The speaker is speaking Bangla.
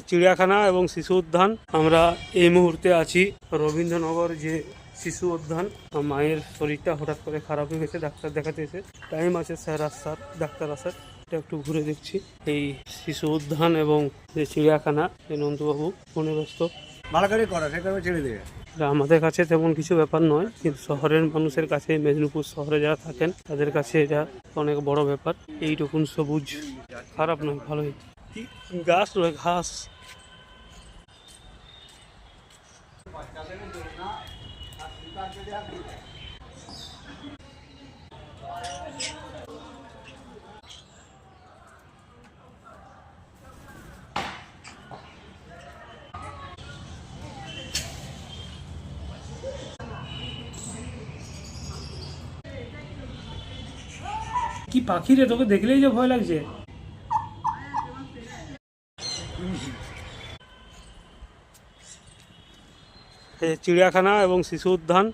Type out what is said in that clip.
চিড়িয়াখানা এবং শিশু উদ্যান। আমরা এই মুহূর্তে আছি রবীন্দ্রনগর যে শিশু উদ্যান। মায়ের শরীরটা হঠাৎ করে খারাপ হয়ে গেছে, ডাক্তার দেখাতে এসে টাইম আছে স্যার আসার, ডাক্তার আসার। এটা একটু ঘুরে দেখছি এই শিশু উদ্যান এবং যে চিড়িয়াখানা। এই নন্দুবাবু ফোনে ব্যস্ত। ভালো করে করা, সে করে ছেড়ে দেবে। আমাদের কাছে তেমন কিছু ব্যাপার নয়, কিন্তু শহরের মানুষের কাছে, মেদিনীপুর শহরে যারা থাকেন তাদের কাছে এটা অনেক বড় ব্যাপার। এইটুকুন সবুজ খারাপ নয়, ভালোই। গাছ রয়ে ঘাস। কি পাখি রে, তোকে দেখলেই যে ভয় লাগছে। চিড়িয়াখানা এবং শিশু উদ্যান।